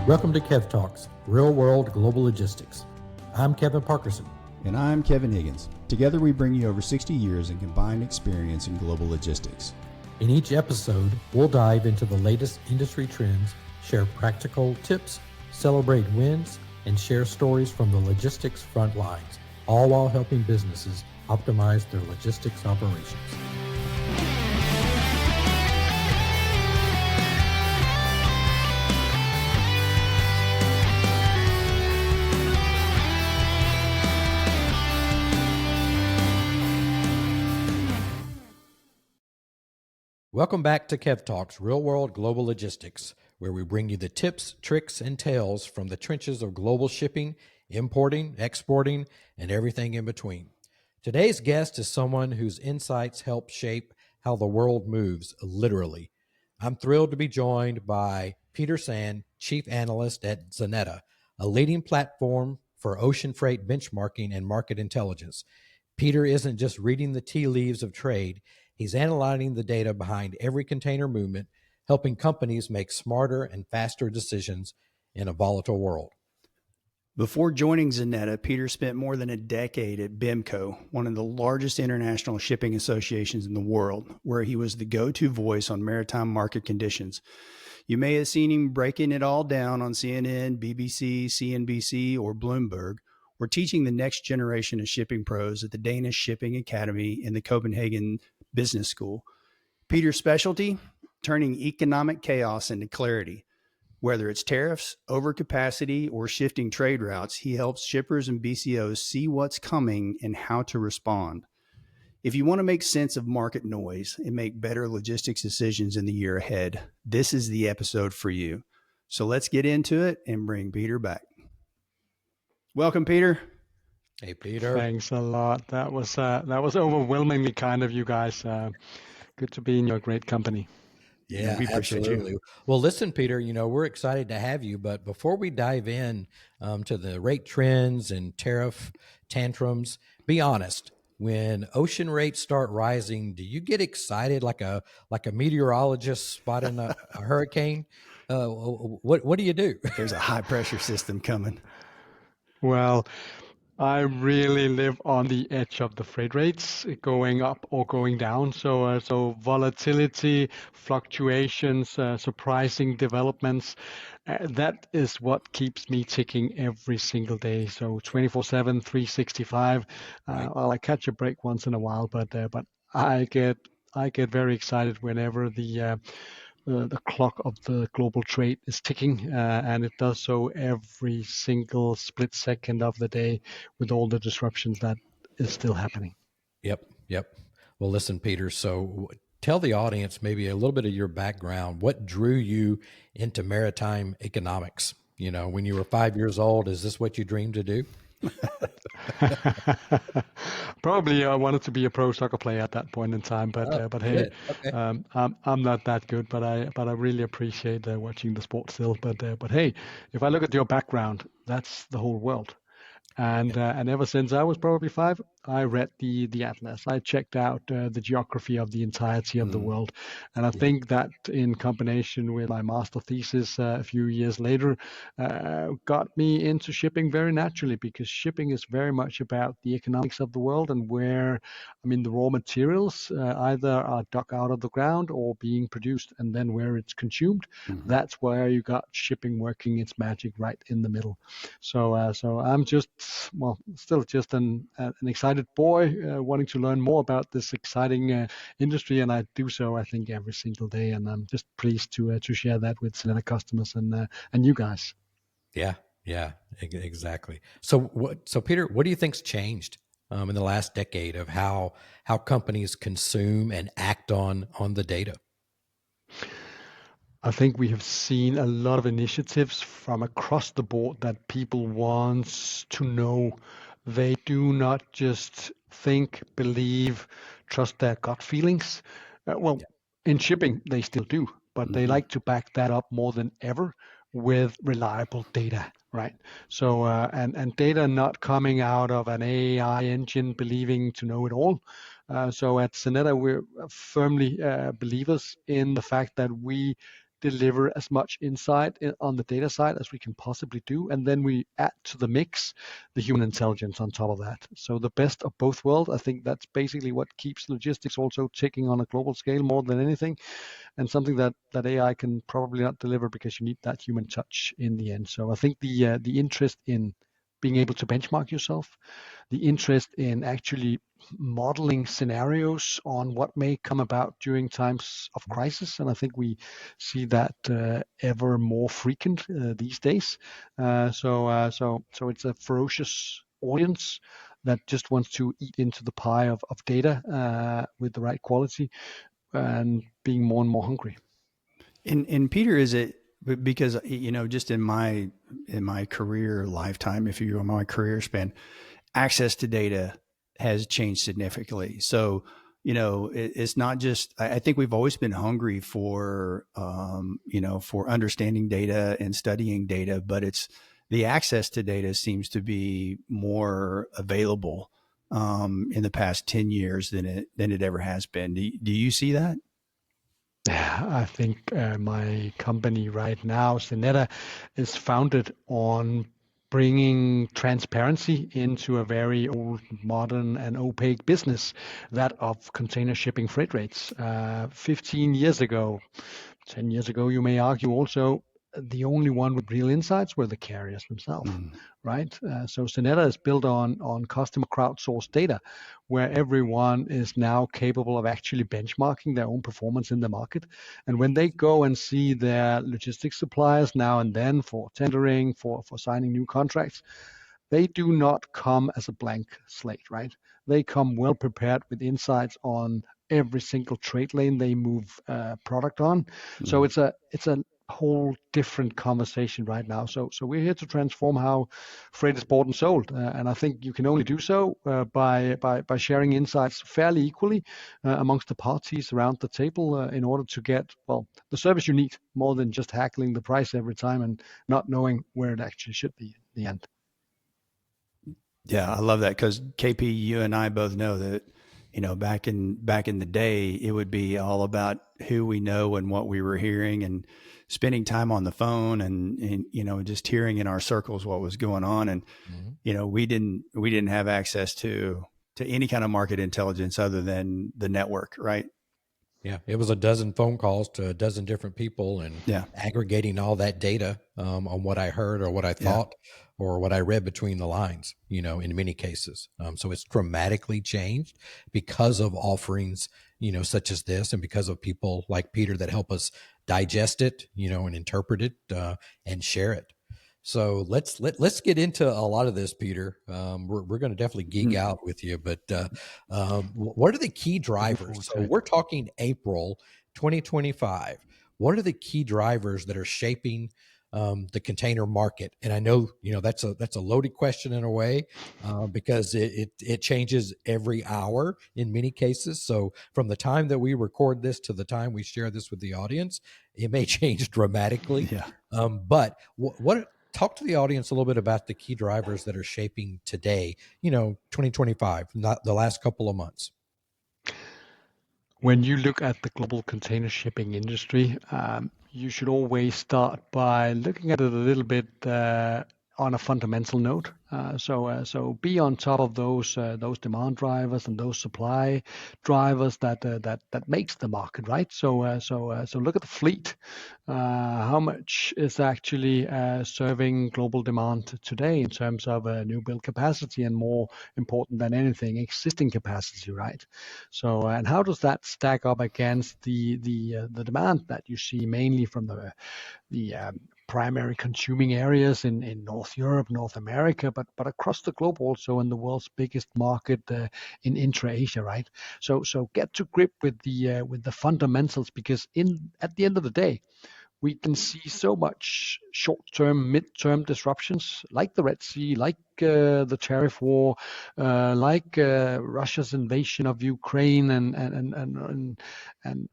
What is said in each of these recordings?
Welcome to Kev Talks, Real World Global Logistics. I'm Kevin Parkerson. And I'm Kevin Higgins. Together we bring you over 60 years in combined experience in global logistics. In each episode, we'll dive into the latest industry trends, share practical tips, celebrate wins, and share stories from the logistics front lines, all while helping businesses optimize their logistics operations. Welcome back to Kev Talks, Real World Global Logistics, where we bring you the tips, tricks, and tales from the trenches of global shipping, importing, exporting, and everything in between. Today's guest is someone whose insights help shape how the world moves, literally. I'm thrilled to be joined by Peter Sand, Chief Analyst at Xeneta, a leading platform for ocean freight benchmarking and market intelligence. Peter isn't just reading the tea leaves of trade. He's analyzing the data behind every container movement, helping companies make smarter and faster decisions in a volatile world. Before joining Xeneta, Peter spent more than a decade at BMCO, one of the largest international shipping associations in the world, where he was the go-to voice on maritime market conditions. You may have seen him breaking it all down on CNN, BBC, CNBC, or Bloomberg, or teaching the next generation of shipping pros at the Danish Shipping Academy and the Copenhagen Business School. Peter's specialty, turning economic chaos into clarity. Whether it's tariffs, overcapacity, or shifting trade routes, he helps shippers and BCOs see what's coming and how to respond. If you want to make sense of market noise and make better logistics decisions in the year ahead, this is the episode for you. So let's get into it and bring Peter back. Welcome, Peter. Hey, Peter. Thanks a lot. That was overwhelmingly kind of you guys. Good to be in your great company. Yeah, we appreciate absolutely. you. Well, listen, Peter, we're excited to have you, but before we dive in to the rate trends and tariff tantrums, be honest. When ocean rates start rising, do you get excited like a meteorologist spotting a hurricane? What do you do? There's a high pressure system coming. Well, I really live on the edge of the freight rates going up or going down. So volatility, fluctuations, surprising developments, that is what keeps me ticking every single day. So 24/7, 365. Right. Well, I catch a break once in a while, but I get very excited whenever the clock of the global trade is ticking, and it does so every single split second of the day with all the disruptions that is still happening. Yep. Well, listen, Peter, so tell the audience maybe a little bit of your background. What drew you into maritime economics? When you were 5 years old, is this what you dreamed to do? Probably I wanted to be a pro soccer player at that point in time, but hey, okay. I'm not that good, but I really appreciate watching the sport still. But hey, if I look at your background, that's the whole world. And ever since I was probably 5, I read the atlas. I checked out the geography of the entirety of the world, and I think that in combination with my master thesis a few years later, got me into shipping very naturally, because shipping is very much about the economics of the world and where, the raw materials either are dug out of the ground or being produced, and then where it's consumed. Mm-hmm. That's where you got shipping working its magic right in the middle. So I'm just still just an excited boy wanting to learn more about this exciting industry, and I do so, I think, every single day, and I'm just pleased to share that with Xeneta customers and you guys. Yeah, exactly. So Peter, what do you think's changed in the last decade of how companies consume and act on the data? I think we have seen a lot of initiatives from across the board that people want to know. They do not just think, believe, trust their gut feelings. In shipping, they still do, but they like to back that up more than ever with reliable data, right? So, and data not coming out of an AI engine believing to know it all. So at Xeneta, we're firmly believers in the fact that we deliver as much insight on the data side as we can possibly do, and then we add to the mix the human intelligence on top of that. So the best of both worlds. I think that's basically what keeps logistics also ticking on a global scale more than anything, and something that AI can probably not deliver, because you need that human touch in the end. So I think the interest in being able to benchmark yourself, the interest in actually modeling scenarios on what may come about during times of crisis, and I think we see that ever more frequent these days. So it's a ferocious audience that just wants to eat into the pie of data with the right quality, and being more and more hungry. And Peter, is it because just in my career lifetime, if you my career span, access to data has changed significantly. So it's not just. I think we've always been hungry for for understanding data and studying data, but it's the access to data seems to be more available in the past 10 years than it ever has been. Do you see that? I think my company right now, Xeneta, is founded on bringing transparency into a very old, modern, and opaque business, that of container shipping freight rates. 15 years ago, 10 years ago, you may argue also, the only one with real insights were the carriers themselves, right? So Xeneta is built on customer crowdsourced data, where everyone is now capable of actually benchmarking their own performance in the market. And when they go and see their logistics suppliers now and then for tendering, for signing new contracts, they do not come as a blank slate, right? They come well prepared with insights on every single trade lane they move product on. So it's a whole different conversation right now. So we're here to transform how freight is bought and sold, and I think you can only do so by sharing insights fairly equally amongst the parties around the table in order to get the service you need, more than just haggling the price every time and not knowing where it actually should be in the end. Yeah, I love that, because KP, you and I both know that back in the day, it would be all about who we know and what we were hearing, and spending time on the phone, and just hearing in our circles what was going on, and we didn't have access to any kind of market intelligence other than the network, right? Yeah, it was a dozen phone calls to a dozen different people, and aggregating all that data on what I heard or what I thought or what I read between the lines, in many cases. So it's dramatically changed because of offerings, such as this, and because of people like Peter that help us digest it, and interpret it and share it. So let's get into a lot of this, Peter. We're going to definitely geek out with you, but what are the key drivers? So we're talking April 2025. What are the key drivers that are shaping the container market? And I know that's a loaded question in a way because it changes every hour in many cases. So from the time that we record this to the time we share this with the audience, it may change dramatically. Yeah. But what talk to the audience a little bit about the key drivers that are shaping today, 2025, not the last couple of months. When you look at the global container shipping industry, you should always start by looking at it a little bit on a fundamental note. So be on top of those demand drivers and those supply drivers that makes the market, right. So look at the fleet. How much is actually serving global demand today in terms of new build capacity, and more important than anything, existing capacity, right? So and how does that stack up against the demand that you see mainly from the primary consuming areas in North Europe, North America, but across the globe also, in the world's biggest market in intra-Asia, right? So get to grip with the fundamentals, because at the end of the day, we can see so much short-term, mid-term disruptions, like the Red Sea, like the tariff war, like Russia's invasion of Ukraine, and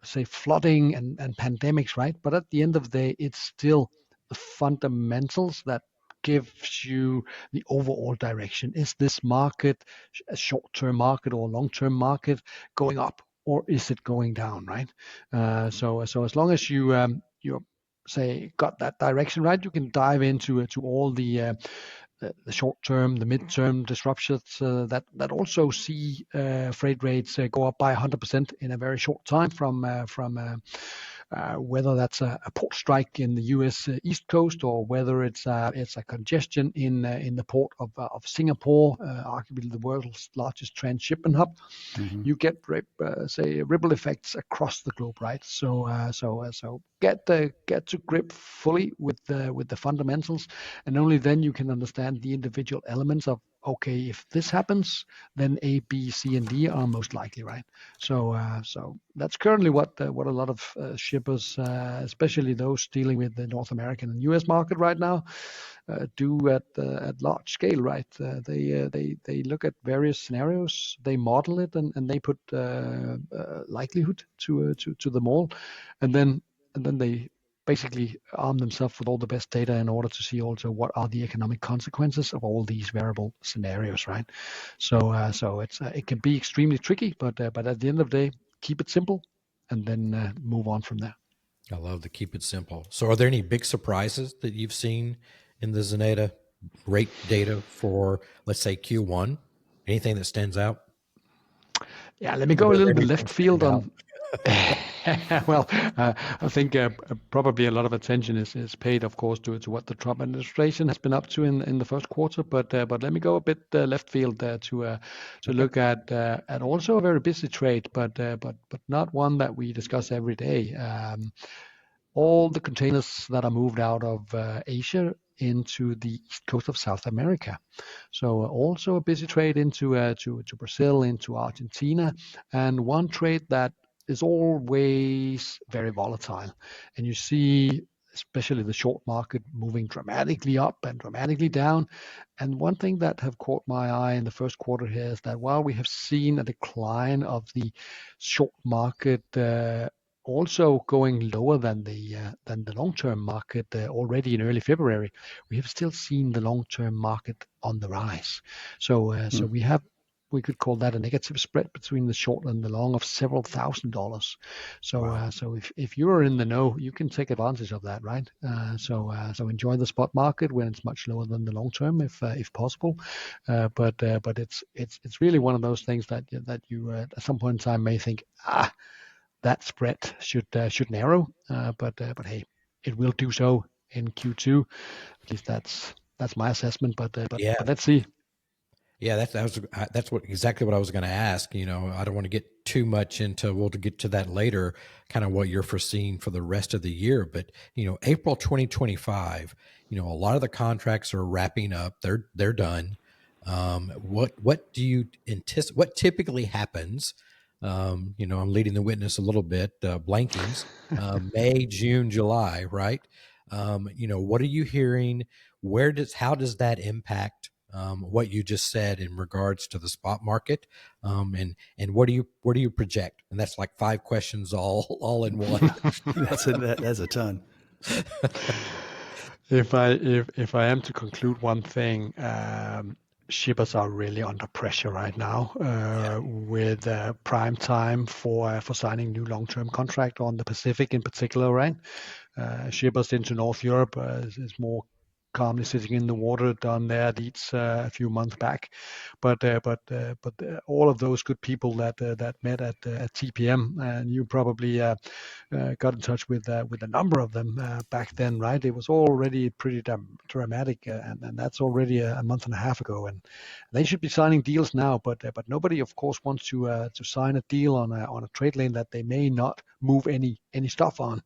say flooding and pandemics, right? But at the end of the day, it's still the fundamentals that gives you the overall direction. Is this market a short-term market or long-term market going up, or is it going down, right? So as long as you're got that direction right, you can dive into to all the short term, the mid-term disruptions that also see freight rates go up by 100% in a very short time from whether that's a port strike in the U.S. East Coast, or whether it's a congestion in the port of Singapore, arguably the world's largest transshipment hub. You get ripple effects across the globe, right? So get to grip fully with the fundamentals, and only then you can understand the individual elements of, okay, if this happens, then A, B, C, and D are most likely, right? So that's currently what a lot of shippers, especially those dealing with the North American and U.S. market right now, do at large scale, right? They look at various scenarios, they model it, and they put likelihood to them all, and then they basically arm themselves with all the best data in order to see also what are the economic consequences of all these variable scenarios, right? So it can be extremely tricky, but at the end of the day, keep it simple, and then move on from there. I love to keep it simple. So are there any big surprises that you've seen in the Xeneta rate data for, let's say, Q1? Anything that stands out? Yeah, let me go a little bit left field on. Well, I think probably a lot of attention is paid, of course, to what the Trump administration has been up to in the first quarter. But let me go a bit left field to look at also a very busy trade, but not one that we discuss every day. All the containers that are moved out of Asia into the east coast of South America. So also a busy trade into to Brazil, into Argentina, and one trade that is always very volatile. And you see, especially the short market, moving dramatically up and dramatically down. And one thing that have caught my eye in the first quarter here is that while we have seen a decline of the short market, also going lower than the long-term market already in early February, we have still seen the long-term market on the rise. So we could call that a negative spread between the short and the long of several $1,000s. So Wow. so if you're in the know, you can take advantage of that, right? So enjoy the spot market when it's much lower than the long term, if possible. But it's really one of those things that you at some point in time may think, that spread should narrow, but hey, it will do so in Q2. At least that's my assessment. But Yeah. let's see. Yeah, that's exactly what I was going to ask. You know, I don't want to get too much into. We'll get to that later. Kind of what you're foreseeing for the rest of the year, but April 2025. A lot of the contracts are wrapping up. They're done. What do you anticipate? What typically happens? I'm leading the witness a little bit. Blankings, May, June, July, right? What are you hearing? How does that impact what you just said in regards to the spot market, and what do you project? And that's like 5 questions all in one. That's a ton. If I am to conclude one thing, shippers are really under pressure right now with prime time for signing new long-term contract on the Pacific in particular, right? Shippers into North Europe is more calmly sitting in the water down there leads a few months back, but all of those good people that met at TPM, and you probably got in touch with a number of them back then, right? It was already pretty dramatic, and that's already a month and a half ago, and they should be signing deals now, but nobody, of course, wants to sign a deal on a trade lane that they may not move any stuff on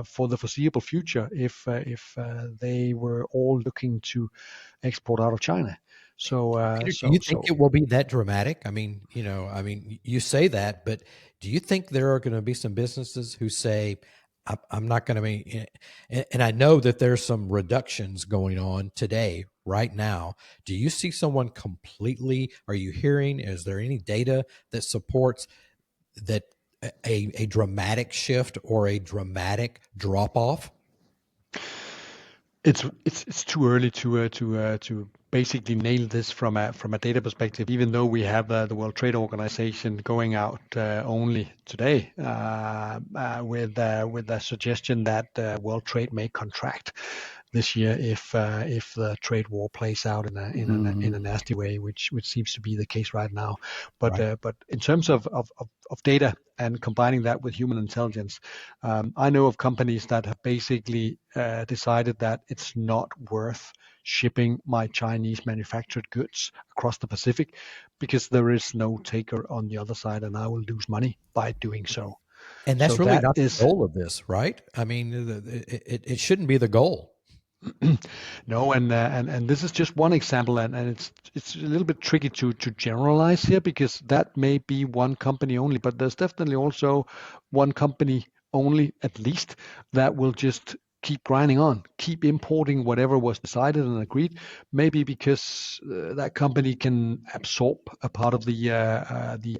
for the foreseeable future if they were all looking to export out of China. So, Do you think it will be that dramatic? I mean, you say that, but do you think there are going to be some businesses who say, I'm not going to be, and I know that there's some reductions going on today, right now. Do you see someone completely, are you hearing, is there any data that supports that a dramatic shift or a dramatic drop off? it's too early to basically nailed this from a data perspective. Even though we have the World Trade Organization going out only today with a suggestion that world trade may contract this year if the trade war plays out in a nasty way, which seems to be the case right now. But but in terms of data and combining that with human intelligence, I know of companies that have basically decided that it's not worth shipping my Chinese manufactured goods across the Pacific because there is no taker on the other side, and I will lose money by doing so. And that's So really that not the is goal of this, right? I mean, it shouldn't be the goal. no, and this is just one example, and it's a little bit tricky to generalize here because that may be one company only, but there's definitely also one company only at least that will just keep grinding on, keep importing whatever was decided and agreed, maybe because that company can absorb a part of the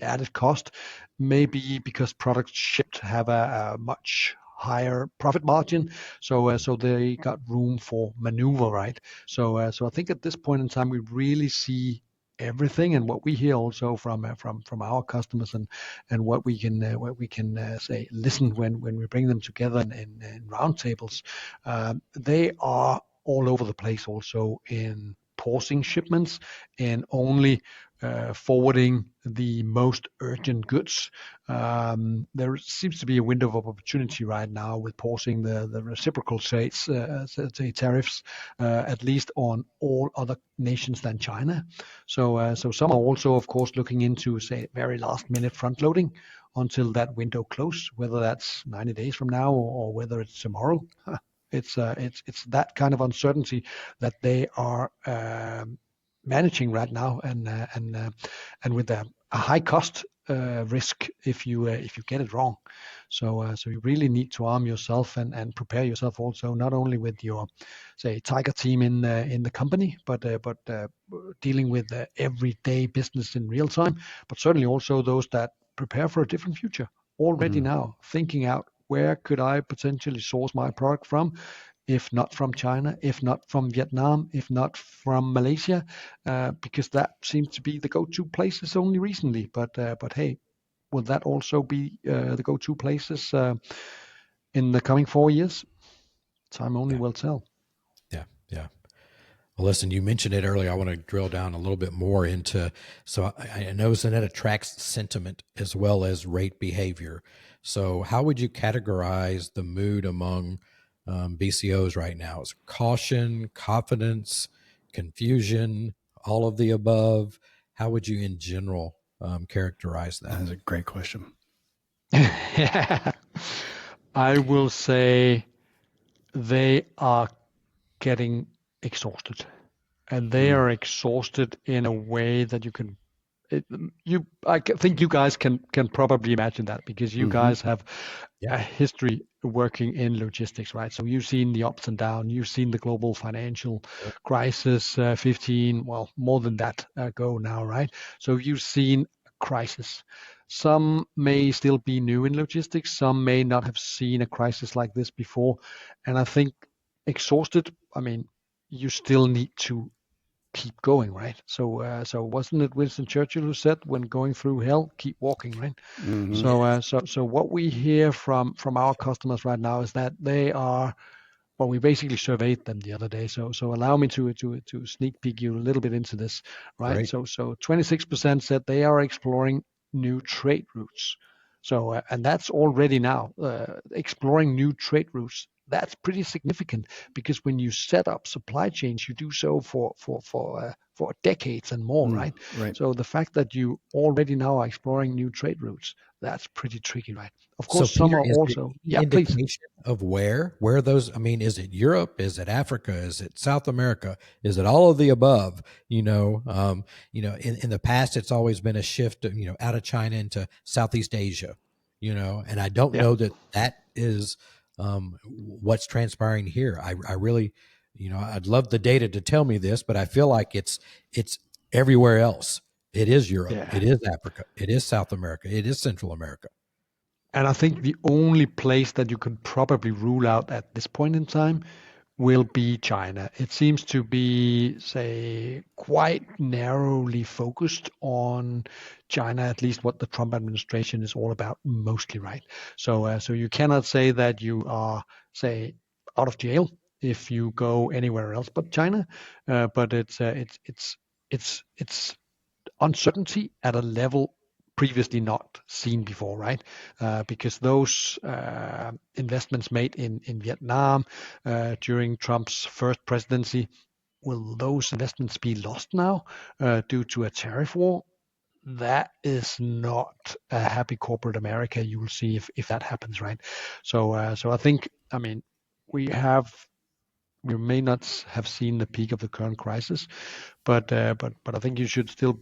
added cost, maybe because products shipped have a much higher profit margin, so they got room for maneuver, right? So I think at this point in time we really see everything, and what we hear also from our customers, and what we can say listen when we bring them together in roundtables, they are all over the place also in pausing shipments and only forwarding the most urgent goods. There seems to be a window of opportunity right now with pausing the reciprocal trades, say tariffs, at least on all other nations than China. So some are also, of course, looking into, say, very last minute front loading until that window close, whether that's 90 days from now or whether it's tomorrow. It's that kind of uncertainty that they are managing right now, and with a high cost risk if you get it wrong. So you really need to arm yourself and prepare yourself also, not only with your, say, tiger team in the company, but dealing with everyday business in real time, but certainly also those that prepare for a different future already now, thinking out where could I potentially source my product from, if not from China, if not from Vietnam, if not from Malaysia, because that seems to be the go-to places only recently. But hey, will that also be the go-to places in the coming 4 years? Time only will tell. Yeah. Well, listen, you mentioned it earlier. I want to drill down a little bit more into, so I know Xeneta tracks sentiment as well as rate behavior. So how would you categorize the mood among BCOs right now? Is caution, confidence, confusion, all of the above? How would you in general characterize that? That's a great question. I will say they are getting exhausted, and they are exhausted in a way that I think you guys can probably imagine that, because you guys have a history working in logistics, right? So you've seen the ups and downs, you've seen the global financial crisis 15, well, more than that ago now, right? So you've seen a crisis. Some may still be new in logistics, some may not have seen a crisis like this before, and I think exhausted, I mean, you still need to keep going, right? So wasn't it Winston Churchill who said, "When going through hell, keep walking," right? So what we hear from our customers right now is that they are, well, we basically surveyed them the other day. So allow me to sneak peek you a little bit into this, right? Great. So 26% said they are exploring new trade routes. So and that's already now exploring new trade routes. That's pretty significant, because when you set up supply chains, you do so for decades and more, right? Right. So the fact that you already now are exploring new trade routes, that's pretty tricky, right? Of So course, some Peter, are is there also, any indication of where those, I mean, is it Europe? Is it Africa? Is it South America? Is it all of the above? In the past, it's always been a shift, out of China into Southeast Asia, and I don't know that is what's transpiring here. I really, I'd love the data to tell me this, but I feel like it's everywhere else. It is Europe. Yeah. It is Africa. It is South America. It is Central America. And I think the only place that you could probably rule out at this point in time will be China. It seems to be, say, quite narrowly focused on China, at least what the Trump administration is all about, mostly, right? So you cannot say that you are, say, out of jail if you go anywhere else but China, but it's uncertainty at a level previously not seen before, right? Because those investments made in Vietnam during Trump's first presidency, will those investments be lost now due to a tariff war? That is not a happy corporate America you will see if that happens, right? So I think, I mean, we may not have seen the peak of the current crisis, but I think you should still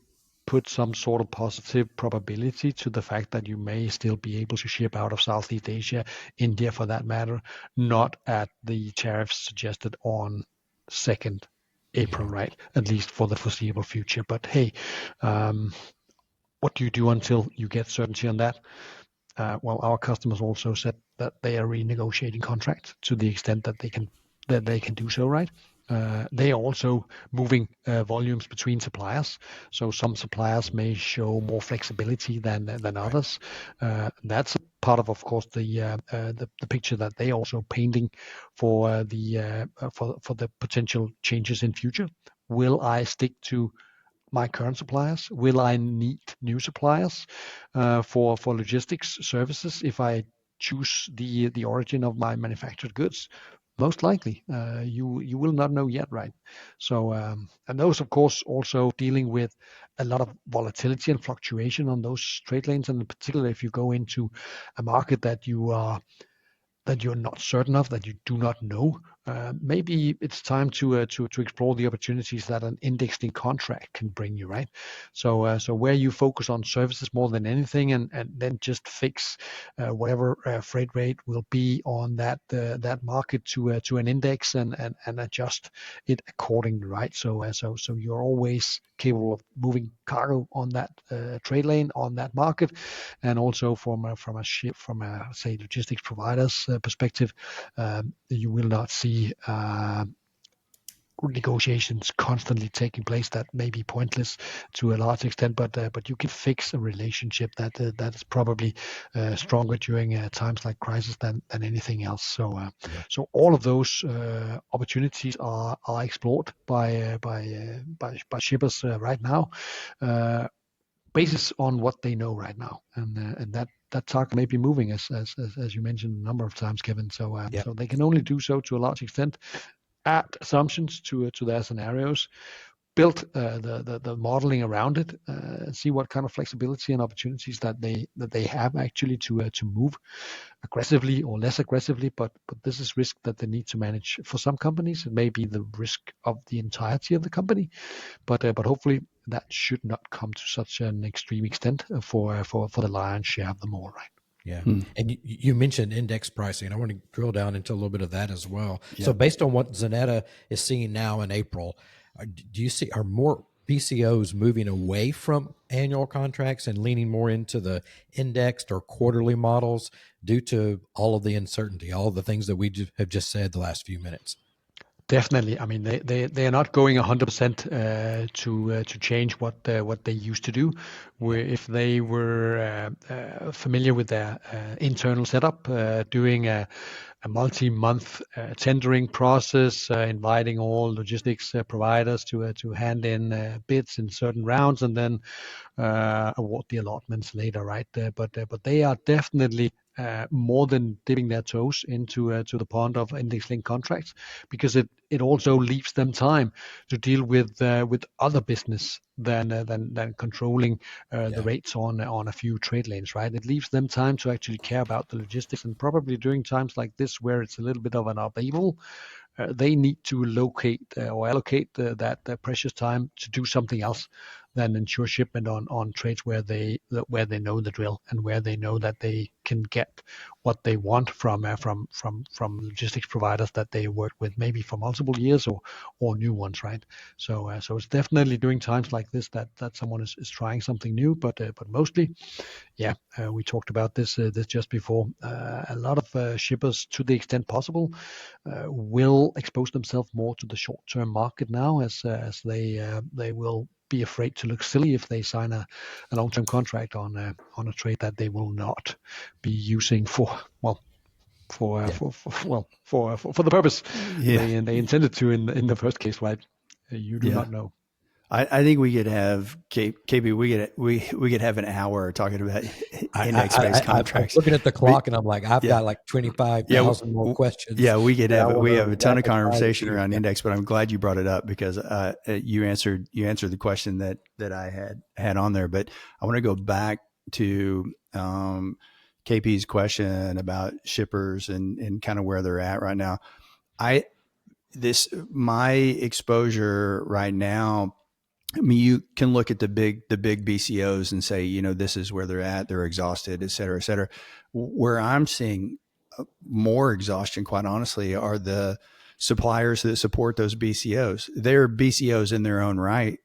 put some sort of positive probability to the fact that you may still be able to ship out of Southeast Asia, India for that matter, not at the tariffs suggested on 2nd April, right? At least for the foreseeable future. But hey, what do you do until you get certainty on that? Well, our customers also said that they are renegotiating contracts to the extent that they can do so, right? They are also moving volumes between suppliers. So some suppliers may show more flexibility than others. That's a part of course, the picture that they are also painting for the potential changes in future. Will I stick to my current suppliers? Will I need new suppliers for logistics services if I choose the origin of my manufactured goods? Most likely, you will not know yet, right? So and those, of course, also dealing with a lot of volatility and fluctuation on those trade lanes, and in particular if you go into a market that you're not certain of, that you do not know, maybe it's time to explore the opportunities that an indexing contract can bring you, right? So where you focus on services more than anything, and then just fix whatever freight rate will be on that market to an index, and adjust it accordingly, right? So you're always capable of moving cargo on that trade lane, on that market, and also from a say logistics providers perspective, you will not see negotiations constantly taking place that may be pointless to a large extent, but you can fix a relationship that is probably stronger during times like crisis than anything else. So all of those opportunities are explored by shippers right now, basis on what they know right now, and that target may be moving as you mentioned a number of times, Kevin. So they can only do so to a large extent, add assumptions to their scenarios, build the modeling around it, see what kind of flexibility and opportunities that they have actually to move aggressively or less aggressively. But this is risk that they need to manage. For some companies, it may be the risk of the entirety of the company, but hopefully that should not come to such an extreme extent for the lion's share of them all, right? Yeah. And you mentioned index pricing. I want to drill down into a little bit of that as well. So based on what Xeneta is seeing now in April, do you see, are more BCOs moving away from annual contracts and leaning more into the indexed or quarterly models due to all of the uncertainty, all of the things that we have just said the last few minutes? Definitely. I mean, they are not going 100% to change what they used to do. Where if they were familiar with their internal setup, doing a multi-month tendering process, inviting all logistics providers to hand in bids in certain rounds, and then award the allotments later, right? But they are definitely more than dipping their toes into to the pond of index-linked contracts, because it also leaves them time to deal with other business than controlling the rates on a few trade lanes, right? It leaves them time to actually care about the logistics, and probably during times like this where it's a little bit of an upheaval, they need to locate or allocate that precious time to do something else than ensure shipment on trades where they know the drill, and where they know that they can get what they want from logistics providers that they work with, maybe for multiple years or new ones, right? So it's definitely during times like this that someone is trying something new, but mostly, yeah, we talked about this just before. A lot of shippers, to the extent possible, will expose themselves more to the short-term market now, as they will be afraid to look silly if they sign a long-term contract on a trade that they will not be using for the purpose they intended to in the first case, right? You do not know. I think we could have KB. We could have an hour talking about index-based contracts. I'm looking at the clock, and I'm like, I've got like 25,000 more questions. Yeah, we have a ton of conversation around index, but I'm glad you brought it up because you answered the question that I had on there. But I want to go back to KP's question about shippers and kind of where they're at right now. My exposure right now, I mean, you can look at the big BCOs and say, this is where they're at. They're exhausted, et cetera, et cetera. Where I'm seeing more exhaustion, quite honestly, are the suppliers that support those BCOs. They're BCOs in their own right?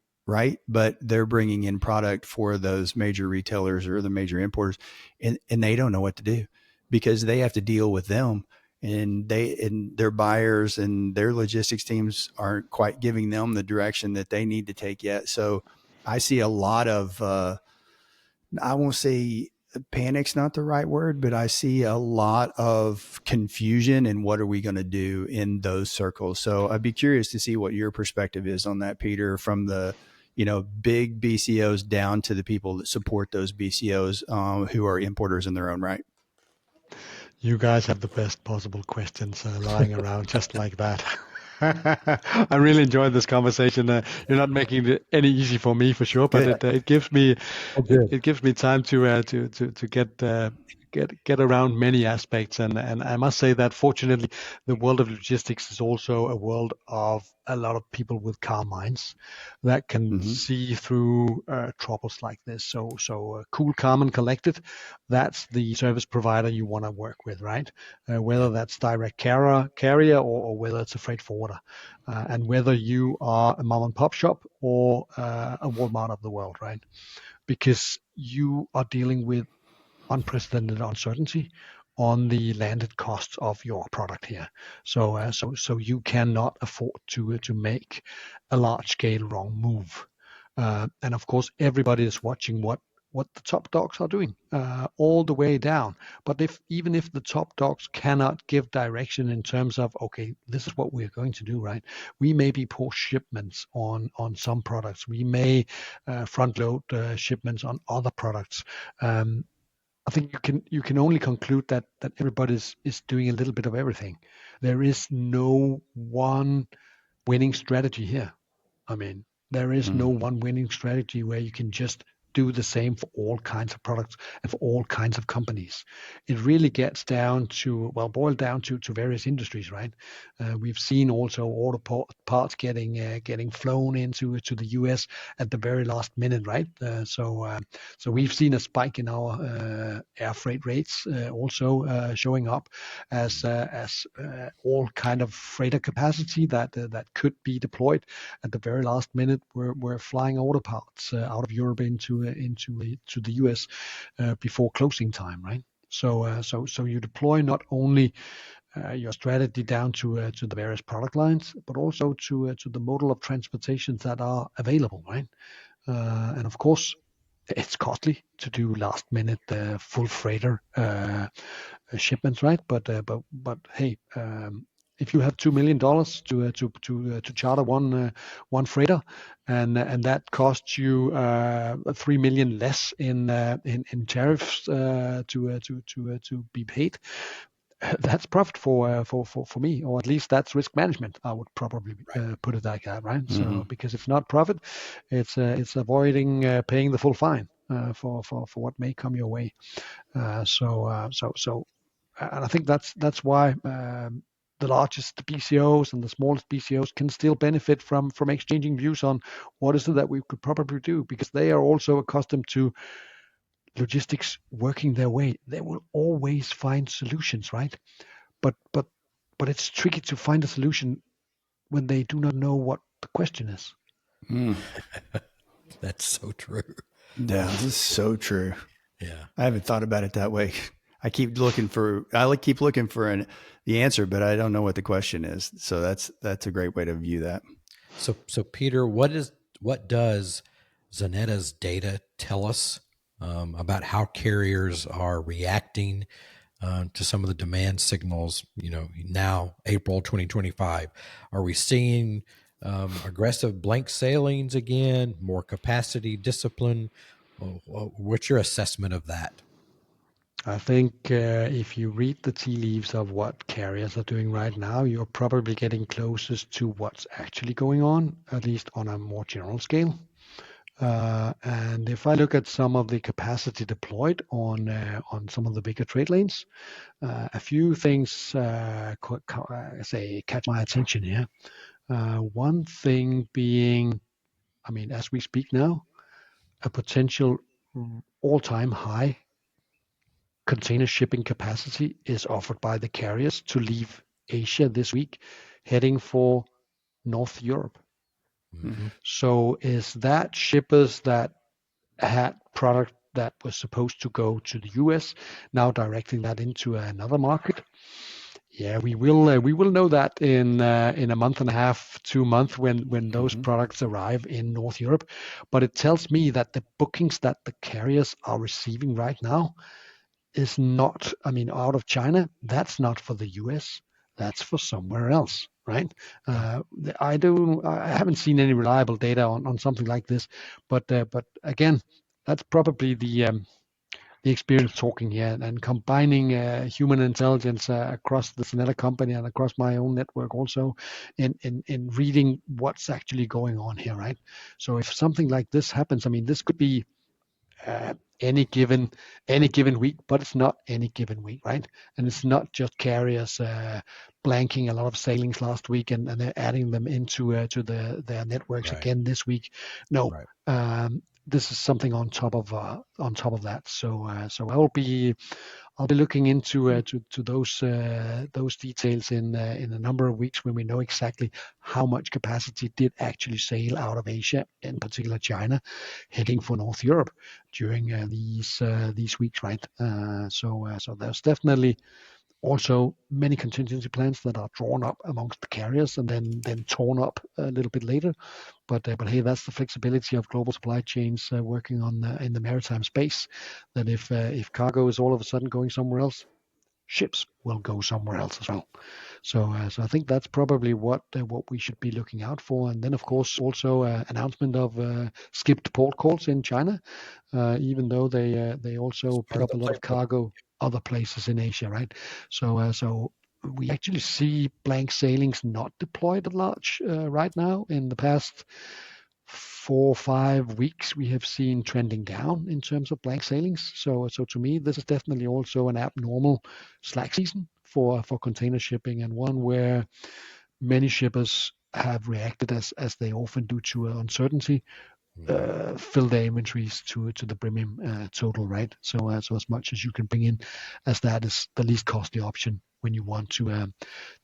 But they're bringing in product for those major retailers or the major importers, and they don't know what to do because they have to deal with them. And their buyers and their logistics teams aren't quite giving them the direction that they need to take yet. So I see a lot of, I won't say panic's not the right word, but I see a lot of confusion in what are we going to do in those circles. So I'd be curious to see what your perspective is on that, Peter, from the, big BCOs down to the people that support those BCOs who are importers in their own right. You guys have the best possible questions lying around just like that. I really enjoyed this conversation. You're not making it any easy for me for sure, but it gives me time to get around many aspects. And I must say that fortunately, the world of logistics is also a world of a lot of people with calm minds that can see through troubles like this. So cool, calm, and collected. That's the service provider you want to work with, right? Whether that's direct carrier or whether it's a freight forwarder, and whether you are a mom and pop shop or a Walmart of the world, right? Because you are dealing with unprecedented uncertainty on the landed costs of your product here. So you cannot afford to make a large scale wrong move. And of course, everybody is watching what the top dogs are doing all the way down. But even if the top dogs cannot give direction in terms of, okay, this is what we're going to do, right? We may be poor shipments on some products. We may front load shipments on other products. I think you can only conclude that everybody is doing a little bit of everything. There is no one winning strategy here. I mean, there is no one winning strategy where you can just do the same for all kinds of products and for all kinds of companies. It really gets down to, boiled down to various industries, right? We've seen also auto parts getting flown into the US at the very last minute, right? So we've seen a spike in our air freight rates also showing up as all kind of freighter capacity that could be deployed at the very last minute. We're flying auto parts out of Europe into the US before closing time, right? So you deploy not only your strategy down to the various product lines, but also to the model of transportations that are available, right? And of course, it's costly to do last minute full freighter shipments, right? But hey. If you have $2 million to charter one freighter, and that costs you $3 million less in tariffs to be paid, that's profit for me, or at least that's risk management. I would probably put it like that, right? So because if not profit, it's avoiding paying the full fine for what may come your way. So, and I think that's why. The largest BCOs and the smallest BCOs can still benefit from exchanging views on what is it that we could probably do, because they are also accustomed to logistics working their way, they will always find solutions, right? But it's tricky to find a solution when they do not know what the question is. That's so true. Yeah, this is so true. Yeah. I haven't thought about it that way. I keep looking for the answer, but I don't know what the question is. So that's a great way to view that. So Peter, what does Xeneta's data tell us about how carriers are reacting to some of the demand signals? Now April 2025, are we seeing aggressive blank sailings again? More capacity discipline? What's your assessment of that? I think if you read the tea leaves of what carriers are doing right now, you're probably getting closest to what's actually going on, at least on a more general scale. And if I look at some of the capacity deployed on some of the bigger trade lanes, a few things catch my attention here. One thing being, I mean, as we speak now, a potential all-time high container shipping capacity is offered by the carriers to leave Asia this week, heading for North Europe. Mm-hmm. So is that shippers that had product that was supposed to go to the US now directing that into another market? Yeah, we will know that in a month and a half, 2 months when those products arrive in North Europe. But it tells me that the bookings that the carriers are receiving right now is not, I mean, out of China. That's not for the US. That's for somewhere else, right? I haven't seen any reliable data on something like this, but again, that's probably the experience talking here, and combining human intelligence across the Xeneta company and across my own network also in reading what's actually going on here, right? So if something like this happens, I mean, this could be any given week, but it's not any given week, right? And it's not just carriers blanking a lot of sailings last week and they're adding them into their networks again this week. No, this is something on top of that. So I'll be looking into to those details in a number of weeks when we know exactly how much capacity did actually sail out of Asia, in particular China, heading for North Europe during these weeks, right? So there's definitely also many contingency plans that are drawn up amongst the carriers and then torn up a little bit later. But hey, that's the flexibility of global supply chains working on in the maritime space. That if cargo is all of a sudden going somewhere else, ships will go somewhere else as well. So I think that's probably what we should be looking out for. And then of course also announcement of skipped port calls in China, even though they also put up a lot of cargo other places in Asia, right? So we actually see blank sailings not deployed at large right now. In the past 4 or 5 weeks, we have seen trending down in terms of blank sailings. So to me, this is definitely also an abnormal slack season for container shipping, and one where many shippers have reacted as they often do to uncertainty, fill their inventories to the brimming total, right? So as much as you can bring in, as that is the least costly option when you want to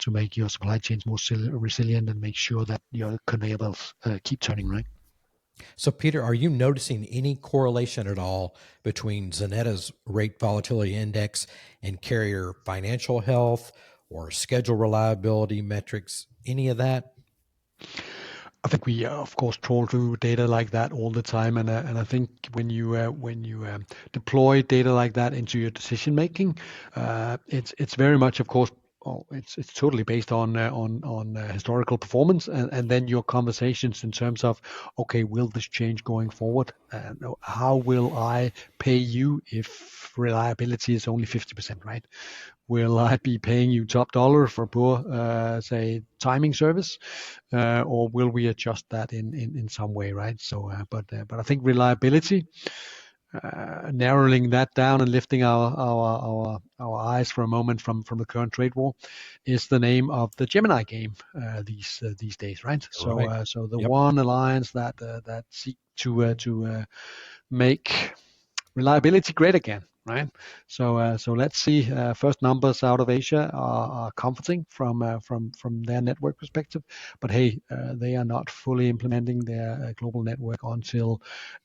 make your supply chains more resilient and make sure that your conveyor belts keep turning, right? So, Peter, are you noticing any correlation at all between Xeneta's rate volatility index and carrier financial health or schedule reliability metrics? Any of that? I think we, of course, troll through data like that all the time, and I think when you deploy data like that into your decision making, it's very much, of course, it's totally based on historical performance, and then your conversations in terms of, okay, will this change going forward? How will I pay you if reliability is only 50%, right? Will I be paying you top dollar for poor, say, timing service, or will we adjust that in some way, right? So, but I think reliability, narrowing that down and lifting our eyes for a moment from the current trade war, is the name of the Gemini game these days, right? So so the one alliance that seek to make reliability great again, right? So let's see. First numbers out of Asia are comforting from their network perspective, but hey, they are not fully implementing their global network until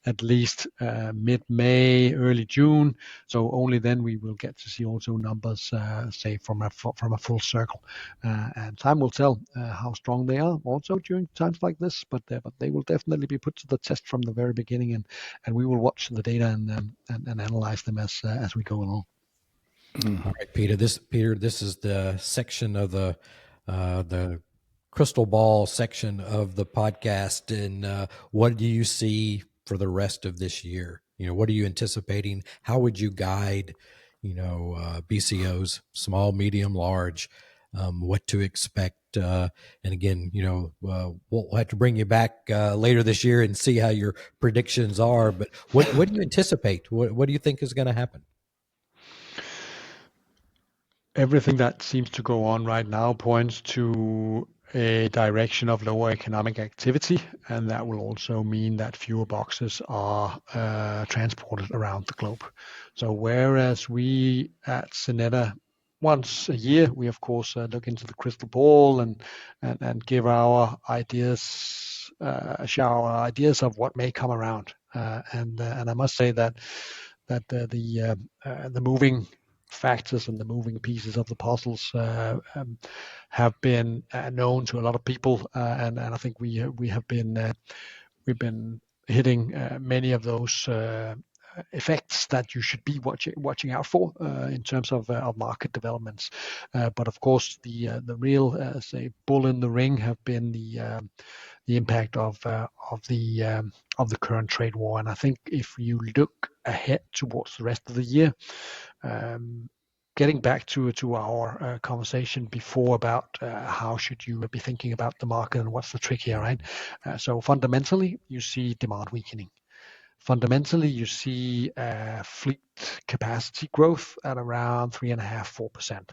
at least mid-May, early June. So only then we will get to see also numbers, say from a full circle, and time will tell how strong they are also during times like this. But they will definitely be put to the test from the very beginning, and we will watch the data and analyze them as we go along. All right, Peter. This is the section of the crystal ball section of the podcast. And what do you see for the rest of this year? What are you anticipating? How would you guide, BCOs, small, medium, large, what to expect? And again, we'll have to bring you back later this year and see how your predictions are. But what do you anticipate? What do you think is going to happen? Everything that seems to go on right now points to a direction of lower economic activity, and that will also mean that fewer boxes are transported around the globe. So whereas we at Xeneta once a year, we of course look into the crystal ball and give our ideas, share our ideas of what may come around. And I must say that the moving factors and the moving pieces of the puzzles have been known to a lot of people, and I think we have been we've been hitting many of those effects that you should be watching out for in terms of market developments. But of course, the real say bull in the ring have been the impact of the current trade war. And I think if you look ahead towards the rest of the year, getting back to our conversation before about how should you be thinking about the market and what's the trick here, right? So fundamentally, you see demand weakening. Fundamentally, you see fleet capacity growth at around 3.5–4%.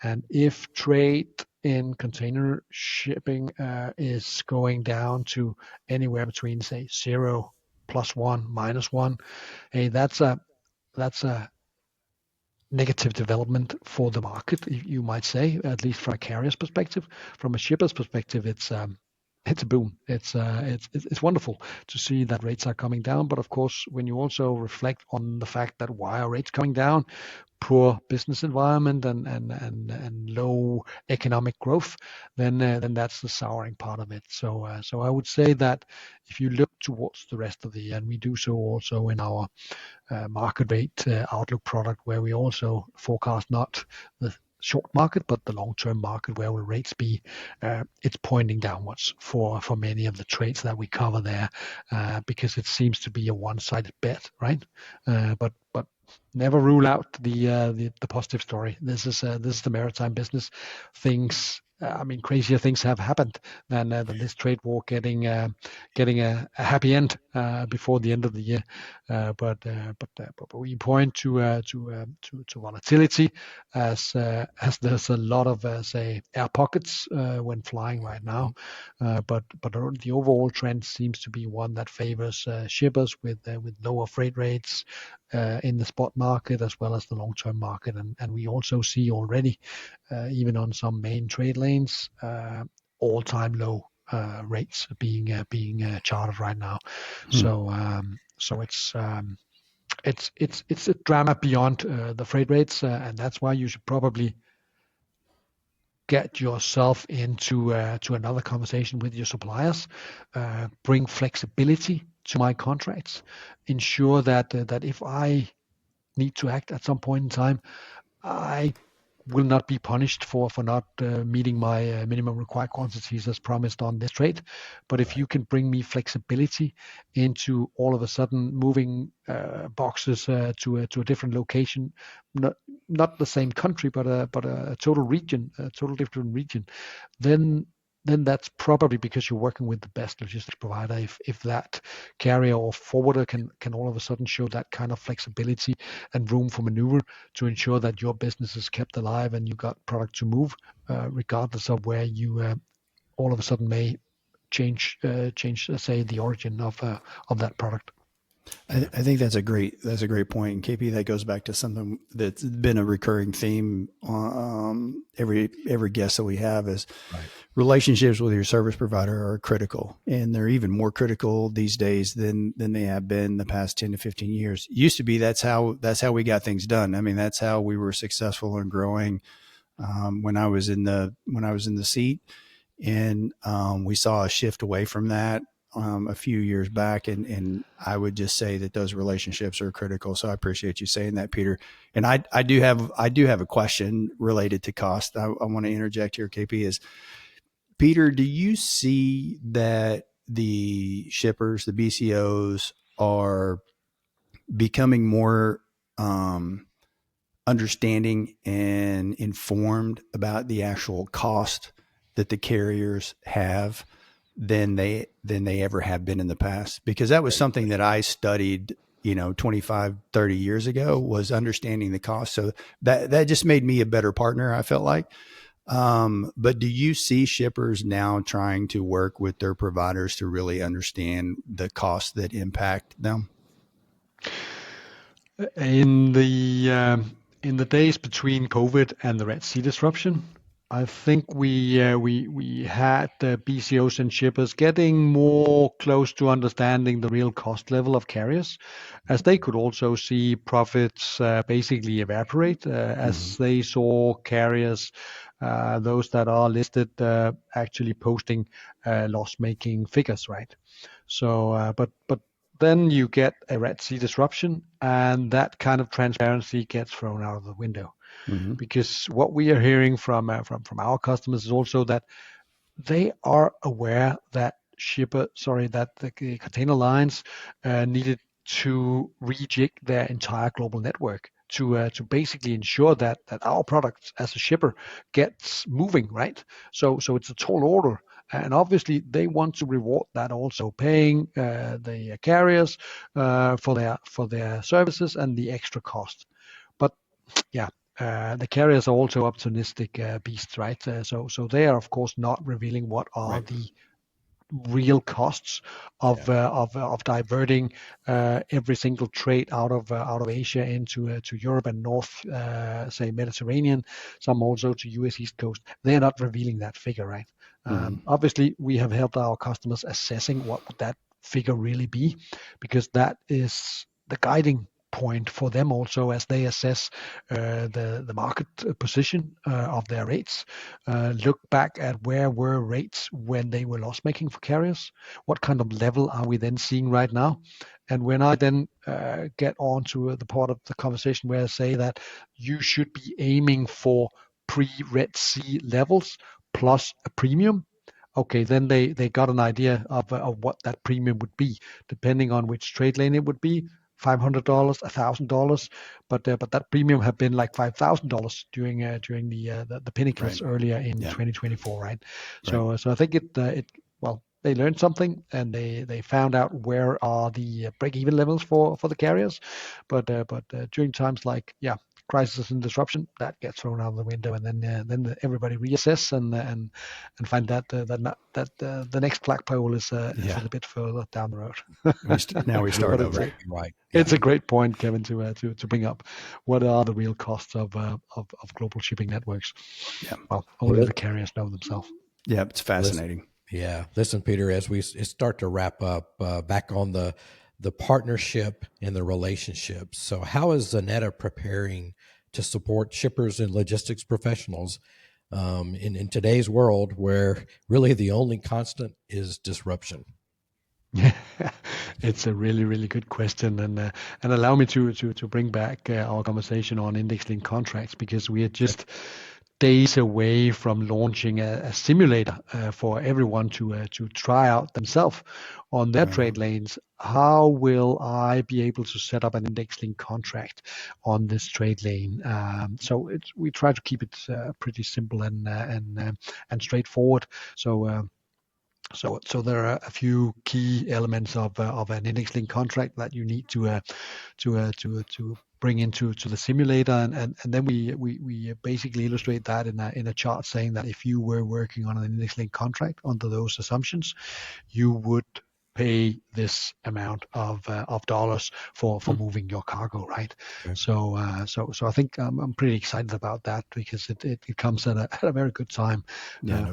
And if trade in container shipping is going down to anywhere between, say, 0, +1, -1, hey, that's a negative development for the market, you might say, at least from a carrier's perspective. From a shipper's perspective, it's a boom. It's wonderful to see that rates are coming down. But of course, when you also reflect on the fact that why are rates coming down, poor business environment and low economic growth, then that's the souring part of it. So I would say that if you look towards the rest of the year, and we do so also in our market rate outlook product, where we also forecast not the short market but the long-term market, where will rates be, it's pointing downwards for many of the trades that we cover there, because it seems to be a one-sided bet, right? But never rule out the positive story. This is the maritime business. Things, crazier things have happened than this trade war getting a happy end before the end of the year. But we point to volatility as there's a lot of say air pockets when flying right now. But the overall trend seems to be one that favors shippers with lower freight rates in the spot market as well as the long-term market, and we also see already even on some main trade lanes all-time low rates being chartered right now. So it's a drama beyond the freight rates, and that's why you should probably get yourself into to another conversation with your suppliers. Bring flexibility to my contracts. Ensure that if I need to act at some point in time, I will not be punished for not meeting my minimum required quantities as promised on this trade. But if you can bring me flexibility into all of a sudden moving boxes to a different location, not the same country, but a total region, a total different region, then that's probably because you're working with the best logistics provider. If that carrier or forwarder can all of a sudden show that kind of flexibility and room for maneuver to ensure that your business is kept alive and you got product to move, regardless of where you all of a sudden may change, say, the origin of that product. I think that's a great point. And KP, that goes back to something that's been a recurring theme on every guest that we have is Right. relationships with your service provider are critical, and they're even more critical these days than they have been the past 10 to 15 years. Used to be that's how we got things done. I mean, that's how we were successful in growing. When I was in the seat, and we saw a shift away from that a few years back, and I would just say that those relationships are critical. So I appreciate you saying that, Peter. And I do have a question related to cost. I want to interject here, KP. Is Peter, do you see that the shippers, the BCOs, are becoming more understanding and informed about the actual cost that the carriers have than they ever have been in the past? Because that was something that I studied, 25, 30 years ago, was understanding the cost. So that just made me a better partner, I felt like. But do you see shippers now trying to work with their providers to really understand the costs that impact them? In the days between COVID and the Red Sea disruption, I think we had BCOs and shippers getting more close to understanding the real cost level of carriers, as they could also see profits basically evaporate as they saw carriers, those that are listed, actually posting loss-making figures, right? So, but then you get a Red Sea disruption, and that kind of transparency gets thrown out of the window. Mm-hmm. Because what we are hearing from our customers is also that they are aware that that the container lines needed to rejig their entire global network to basically ensure that our products as a shipper gets moving, right? So it's a tall order. And obviously, they want to reward that also, paying the carriers for their services and the extra cost. But yeah, the carriers are also opportunistic beasts, right? So they are of course not revealing what are Right. the real costs of diverting every single trade out of Asia into to Europe and North, say Mediterranean, some also to US East Coast. They're not revealing that figure, right? Obviously, we have helped our customers assessing what would that figure really be, because that is the guiding point for them also as they assess the market position of their rates. Look back at where were rates when they were loss making for carriers. What kind of level are we then seeing right now? And when I then get on to the part of the conversation where I say that you should be aiming for pre-Red Sea levels plus a premium, okay, then they got an idea of what that premium would be, depending on which trade lane it would be. $500, $1,000, but that premium have been like $5,000 during the pinnacles Right. earlier in Yeah. 2024, right? Right. So I think it well, they learned something, and they found out where are the break-even levels for the carriers, but during times like crisis and disruption, that gets thrown out of the window, and then everybody reassess and find that the next flagpole is a little bit further down the road. Now we start over. Right. It's a great point, Kevin, to bring up. What are the real costs of global shipping networks? Yeah. Well, only the carriers know themselves. Yeah, it's fascinating. Listen, Peter, as we start to wrap up, back on the partnership and the relationships. So how is Xeneta preparing to support shippers and logistics professionals in today's world where really the only constant is disruption? It's a really, really good question, and allow me to bring back our conversation on index-linked contracts, because we are just days away from launching a simulator for everyone to try out themselves on their trade lanes. How will I be able to set up an index-linked contract on this trade lane? So we try to keep it pretty simple and straightforward. So there are a few key elements of an index-linked contract that you need to bring into the simulator, and then we basically illustrate that in a chart, saying that if you were working on an index-linked contract under those assumptions, you would pay this amount of dollars for moving your cargo, right? Okay. So I think I'm pretty excited about that, because it comes at a very good time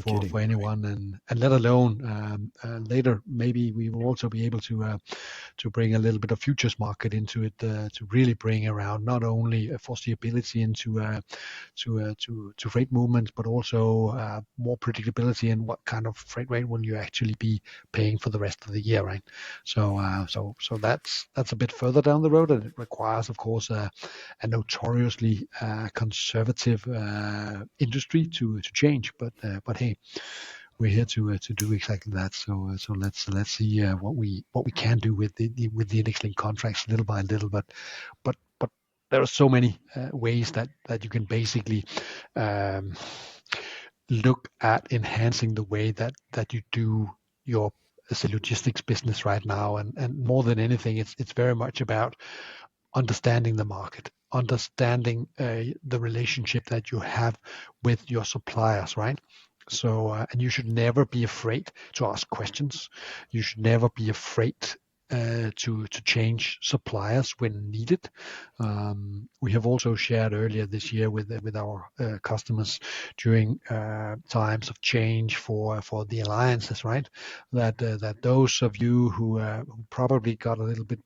for anyone, and let alone later maybe we will also be able to bring a little bit of futures market into it, to really bring around not only foreseeability into to freight movements, but also more predictability in what kind of freight rate will you actually be paying for the rest of the year, right? So that's a bit further down the road, and it requires, of course, a notoriously conservative industry to change. But hey, we're here to do exactly that. So let's see what we can do with the index-linked contracts little by little. But there are so many ways that you can basically look at enhancing the way that you do your as a logistics business right now, and more than anything, it's very much about understanding the market, understanding the relationship that you have with your suppliers, right? So, and you should never be afraid to ask questions. You should never be afraid to change suppliers when needed. We have also shared earlier this year with our customers during times of change for the alliances, right? That those of you who probably got a little bit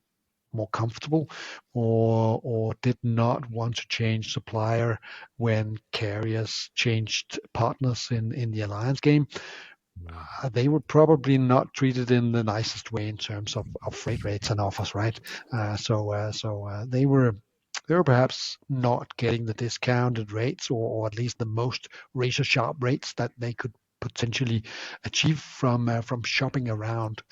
more comfortable, or did not want to change supplier when carriers changed partners in the alliance game, they were probably not treated in the nicest way in terms of freight rates and offers, right? So they were perhaps not getting the discounted rates, or at least the most razor sharp rates that they could potentially achieve from shopping around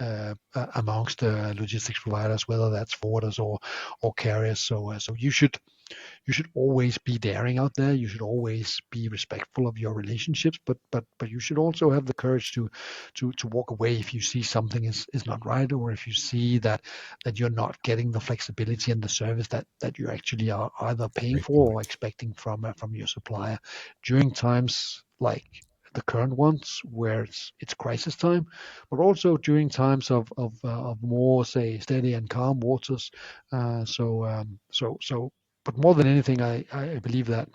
amongst logistics providers, whether that's forwarders or carriers. So you should always be daring out there. You should always be respectful of your relationships, but you should also have the courage to walk away if you see something is not right, or if you see that you're not getting the flexibility and the service that you actually are either paying for or expecting from your supplier during times like the current ones where it's crisis time, but also during times of more, say, steady and calm waters. But more than anything, I believe that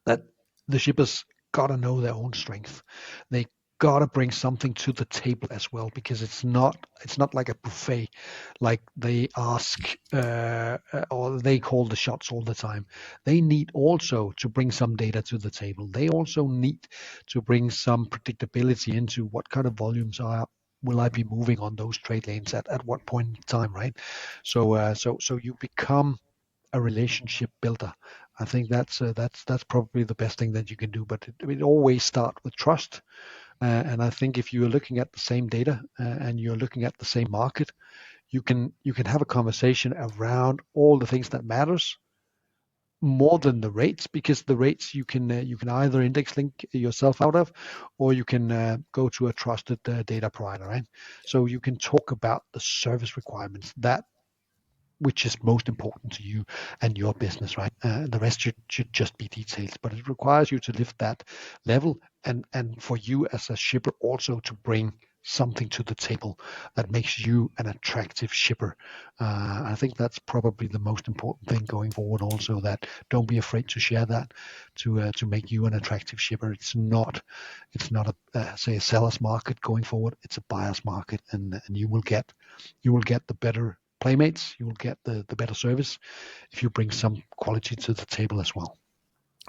the shippers gotta know their own strength. They gotta bring something to the table as well, because it's not like a buffet, like they ask or they call the shots all the time. They need also to bring some data to the table. They also need to bring some predictability into what kind of volumes will I be moving on those trade lanes at what point in time, right? So you become a relationship builder. I think that's probably the best thing that you can do. But it always start with trust. And I think if you are looking at the same data and you're looking at the same market, you can have a conversation around all the things that matters more than the rates, because the rates you can either index link yourself out of, or you can go to a trusted data provider, right? So you can talk about the service requirements, that which is most important to you and your business, right? The rest should just be details, but it requires you to lift that level, and for you as a shipper also to bring something to the table that makes you an attractive shipper. I think that's probably the most important thing going forward. Also, that don't be afraid to share that to make you an attractive shipper. It's not a say a seller's market going forward. It's a buyer's market, and you will get the better playmates, you will get the better service if you bring some quality to the table as well.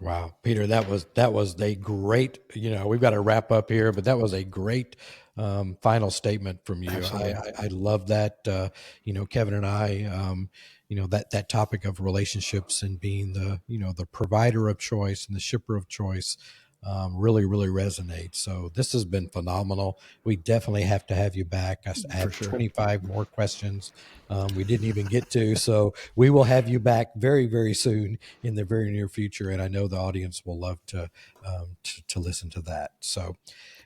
Wow, Peter, that was a great. We've got to wrap up here, but that was a great final statement from you. I love that. Kevin and I, that topic of relationships and being the provider of choice and the shipper of choice. Really, really resonates. So this has been phenomenal. We definitely have to have you back. I have 25 more questions we didn't even get to. So we will have you back very, very soon in the very near future. And I know the audience will love to listen to that. So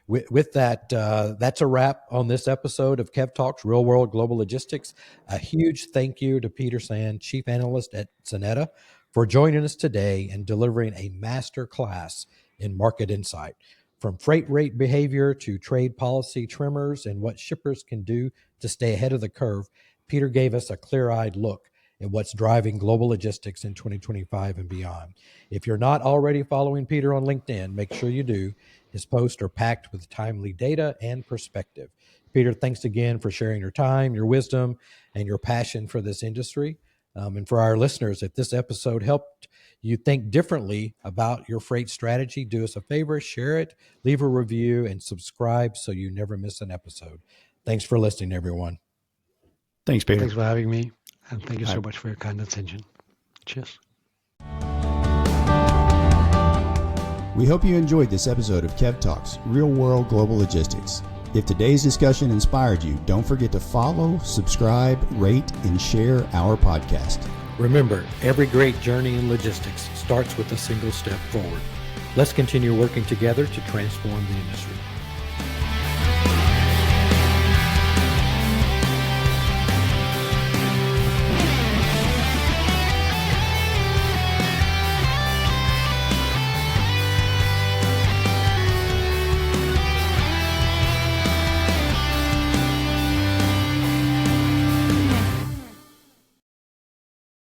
with that, that's a wrap on this episode of Kev Talks Real World Global Logistics. A huge thank you to Peter Sand, Chief Analyst at Xeneta, for joining us today and delivering a master class in market insight. From freight rate behavior to trade policy tremors and what shippers can do to stay ahead of the curve, Peter gave us a clear-eyed look at what's driving global logistics in 2025 and beyond. If you're not already following Peter on LinkedIn, make sure you do. His posts are packed with timely data and perspective. Peter, thanks again for sharing your time, your wisdom, and your passion for this industry. And for our listeners, if this episode helped you think differently about your freight strategy, do us a favor, share it, leave a review, and subscribe so you never miss an episode. Thanks for listening, everyone. Thanks, Peter. Thanks for having me, and thank you so much for your kind attention. Cheers. We hope you enjoyed this episode of Kev Talks, Real World Global Logistics. If today's discussion inspired you, don't forget to follow, subscribe, rate, and share our podcast. Remember, every great journey in logistics starts with a single step forward. Let's continue working together to transform the industry.